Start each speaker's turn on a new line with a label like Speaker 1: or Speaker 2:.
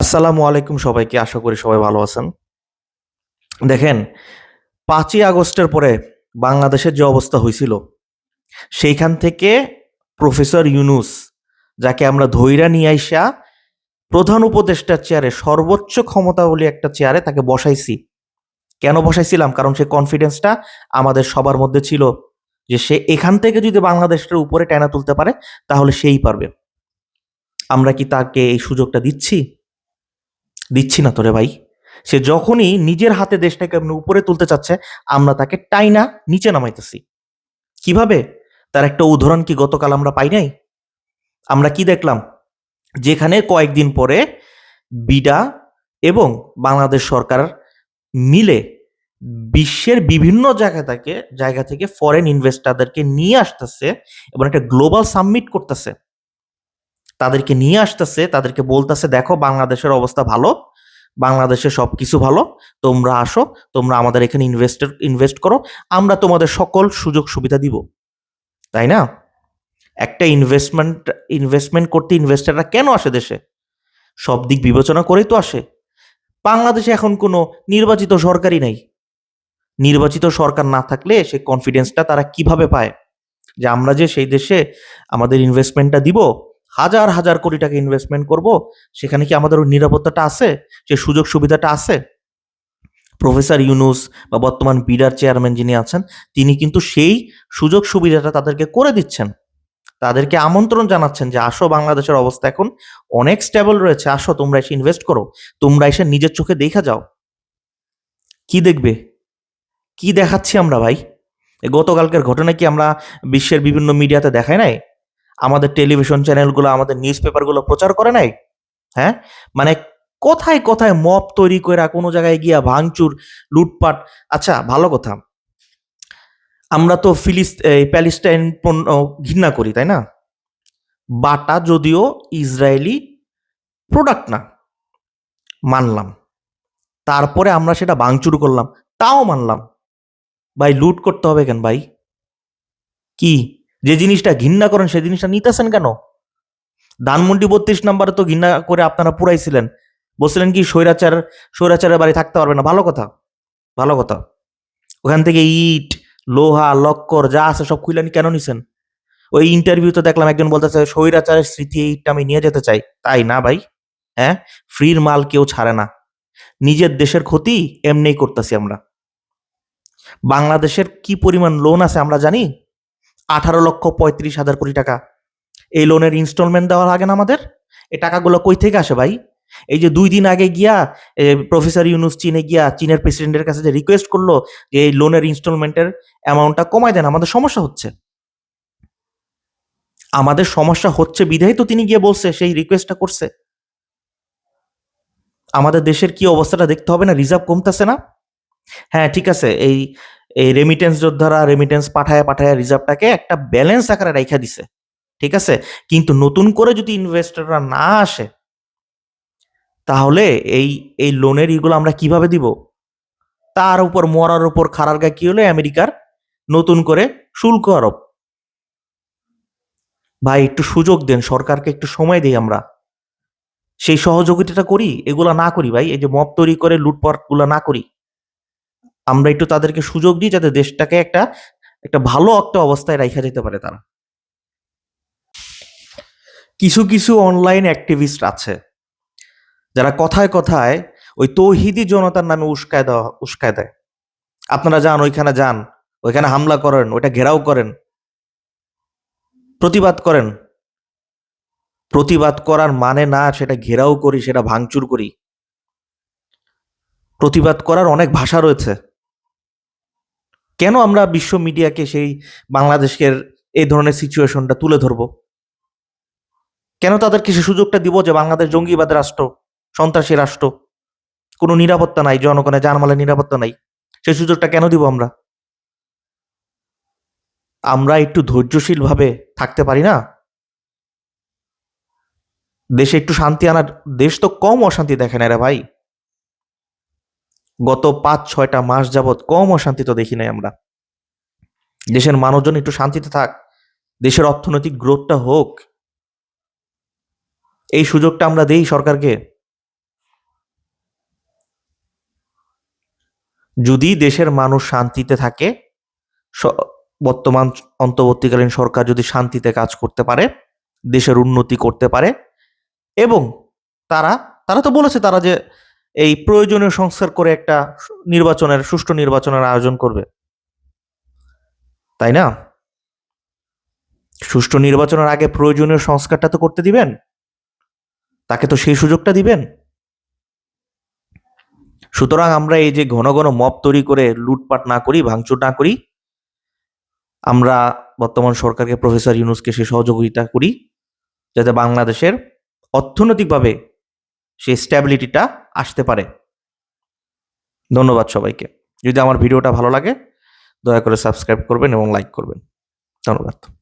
Speaker 1: আসসালামু আলাইকুম সবাইকে। আশা করি সবাই ভালো আছেন। দেখেন, ৫ই আগস্টের পরে বাংলাদেশের যে অবস্থা হইছিল, সেইখান থেকে প্রফেসর ইউনূস, যাকে আমরা ধইরা নিয়ে আইসা প্রধান উপদেষ্টার চেয়ারে, সর্বোচ্চ ক্ষমতাবলী একটা চেয়ারে তাকে বসাইছি। কেন বসাইছিলাম? কারণ সে কনফিডেন্সটা আমাদের সবার মধ্যে ছিল যে সে এখান থেকে যদি বাংলাদেশের উপরে টেনে তুলতে পারে, তাহলে সেই পারবে। আমরা কি তাকে এই সুযোগটা দিচ্ছি? দিচ্ছি না তো রে ভাই। সে যখনই নিজের হাতে দেশটাকে এমনি উপরে তুলতে চাচ্ছে, আমরা তাকে টাইনা নিচে নামাইতেছি। কিভাবে? তার একটা উদাহরণ কি গতকাল আমরা পাই নাই? আমরা কি দেখলাম? যেখানে কয়েকদিন পরে বিডা এবং বাংলাদেশ সরকার মিলে বিশ্বের বিভিন্ন জায়গা থেকে ফরেন ইনভেস্টরদেরকে নিয়ে আসতেছে এবং একটা গ্লোবাল সামিট করতেছে। তাদেরকে নিয়ে আসতেছে, তাদেরকে বলতেছে, দেখো বাংলাদেশের অবস্থা ভালো, বাংলাদেশে সবকিছু ভালো, তোমরা আসো, তোমরা আমাদের এখানে ইনভেস্ট করো, আমরা তোমাদের সকল সুযোগ সুবিধা দিব। তাই না? একটা ইনভেস্টমেন্ট করতে ইনভেস্টররা কেন আসে দেশে? সব দিক বিবেচনা করেই তো আসে। বাংলাদেশে এখন কোনো নির্বাচিত সরকারই নাই। নির্বাচিত সরকার না থাকলে সে কনফিডেন্সটা তারা কিভাবে পায় যে আমরা যে সেই দেশে আমাদের ইনভেস্টমেন্টটা দিব, হাজার হাজার কোটি টাকা ইনভেস্টমেন্ট করব, সেখানে কি আমাদের ওই নিরাপত্তাটা আছে, যে সুযোগ সুবিধাটা আছে? প্রফেসর ইউনূস বা বর্তমান বিডার চেয়ারম্যান যিনি আছেন, তিনি কিন্তু সেই সুযোগ সুবিধাটা তাদেরকে করে দিচ্ছেন। তাদেরকে আমন্ত্রণ জানাচ্ছেন যে আসো, বাংলাদেশের অবস্থা এখন অনেক স্টেবল রয়েছে, আসো তোমরা এসে ইনভেস্ট করো, তোমরা এসে নিজের চোখে দেখা যাও। কি দেখবে? কি দেখাচ্ছি আমরা ভাই? গতকালকের ঘটনা কি আমরা বিশ্বের বিভিন্ন মিডিয়াতে দেখাই নাই? আমাদের টেলিভিশন চ্যানেলগুলো, আমাদের নিউজ পেপারগুলো প্রচার করে নাই? হ্যাঁ, মানে কোথায় কোথায় মব তৈরি করে কোনো জায়গায় গিয়া ভাঙচুর, লুটপাট। আচ্ছা, ভালো কথা, আমরা তো প্যালেস্টাইন পণ্য ঘৃণা করি, তাই না? বাটা যদিও ইসরায়েলি প্রোডাক্ট না, মানলাম। তারপরে আমরা সেটা ভাঙচুর করলাম, তাও মানলাম। ভাই, লুট করতে হবে কেন ভাই? কি, যে জিনিসটা ঘৃণা করেন সেই জিনিসটা নিতেছেন কেন? ধানমন্ডি ৩২ নম্বরে তো ঘৃণা করে আপনারা পুরাইছিলেন, বলছিলেন কি স্বৈরাচারের বাড়ি থাকতে পারবে না। ভালো কথা, ভালো কথা। ওখান থেকে ইট, লোহা, লক্কর যা আছে সব খুলে কেন নিছেন? ওই ইন্টারভিউতে দেখলাম একজন বলতেছে স্বৈরাচারের স্মৃতি এই ইটটা আমি নিয়ে যেতে চাই। তাই না ভাই? হ্যাঁ, ফ্রির মাল কেউ ছাড়ে না। নিজের দেশের ক্ষতি এমনিই করতেছি আমরা। বাংলাদেশের কি পরিমাণ লোন আছে আমরা জানি? 18,35,000 কোটি টাকা। এই লোনের ইনস্টলমেন্ট দেওয়া লাগে না আমাদের? এই টাকাগুলো কই থেকে আসে ভাই? এই যে 2 দিন আগে গিয়া প্রফেসর ইউনূস চীনে গিয়া চীনের প্রেসিডেন্টের কাছে যে রিকোয়েস্ট করলো যে এই লোনের ইনস্টলমেন্টের অ্যামাউন্টটা কমায় দেন, আমাদের সমস্যা হচ্ছে। আমাদের সমস্যা হচ্ছে বিধায় তো তিনি গিয়ে বলছে, সেই রিকোয়েস্টটা করছে। আমাদের দেশের কি অবস্থাটা দেখতে হবে না? রিজার্ভ কমতেছে না? হ্যাঁ, ঠিক আছে, এই এই রেমিটেন্স যোদ্ধারা রেমিটেন্স পাঠায় পাঠায় রিজার্ভটাকে একটা ব্যালেন্স আকারে রাইখা দিছে। ঠিক আছে, কিন্তু নতুন করে যদি ইনভেস্টররা না আসে, তাহলে এই এই লোনের ইগুলো আমরা কিভাবে দিব? তার উপর মরার উপর খাড়ার গায়ে কি হলো? আমেরিকার নতুন করে শুল্ক আরোপ। ভাই, একটু সুযোগ দেন সরকারকে, একটু সময় দিই আমরা, সেই সহযোগিতাটা করি। এগুলা না করি ভাই, এই যে মব তৈরি করে লুটপাট গুলা না করি। আমরা একটু তাদেরকে সুযোগ দিই যাতে দেশটাকে একটা একটা ভালো একটা অবস্থায় রাইখা যেতে পারে তারা। কিছু কিছু অনলাইন অ্যাক্টিভিস্ট আছে যারা কথায় কথায় ওই তৌহিদি জনতার নামে উস্কায় দেয়। আপনারা যান, ওইখানে যান, ওইখানে হামলা করেন, ওইটা ঘেরাও করেন, প্রতিবাদ করেন। প্রতিবাদ করার মানে না সেটা ঘেরাও করি, সেটা ভাঙচুর করি। প্রতিবাদ করার অনেক ভাষা রয়েছে। কেন আমরা বিশ্ব মিডিয়াকে সেই বাংলাদেশের এই ধরনের সিচুয়েশনটা তুলে ধরবো? কেন তাদেরকে সে সুযোগটা দিব যে বাংলাদেশ জঙ্গিবাদ রাষ্ট্র, সন্ত্রাসী রাষ্ট্র, কোনো নিরাপত্তা নাই, জনগণের জানমালের নিরাপত্তা নাই? সেই সুযোগটা কেন দিব আমরা? আমরা একটু ধৈর্যশীল ভাবে থাকতে পারি না? দেশে একটু শান্তি আনার, দেশ তো কম অশান্তি দেখে না রে ভাই। গত ৫-৬টা মাস যাবৎ কম অশান্তি তো দেখি নাই আমরা। দেশের মানুষজন একটু শান্তিতে থাক, দেশের অর্থনৈতিক গ্রোথটা হোক, এই সুযোগটা আমরা দেই সরকারকে। যদি দেশের মানুষ শান্তিতে থাকে, বর্তমান অন্তর্বর্তীকালীন সরকার যদি শান্তিতে কাজ করতে পারে, দেশের উন্নতি করতে পারে, এবং তারা তারা তো বলেছে তারা যে এই প্রয়োজনীয় সংস্কার করে একটা সুষ্ঠু নির্বাচনের আয়োজন করবে, তাই না? সুষ্ঠু নির্বাচনের আগে প্রয়োজনীয় সংস্কারটা তো করতে দিবেন, তাকে তো সেই সুযোগটা দিবেন। সুতরাং আমরা এই যে ঘন ঘন মব তৈরি করে লুটপাট না করি, ভাঙচুর না করি, আমরা বর্তমান সরকারকে, প্রফেসর ইউনূসকে সে সহযোগিতা করি, যাতে বাংলাদেশের অর্থনৈতিকভাবে সেই স্ট্যাবিলিটিটা আসতে পারে। ধন্যবাদ সবাইকে। যদি আমার ভিডিওটা ভালো লাগে দয়া করে সাবস্ক্রাইব করবেন এবং লাইক করবেন। ধন্যবাদ।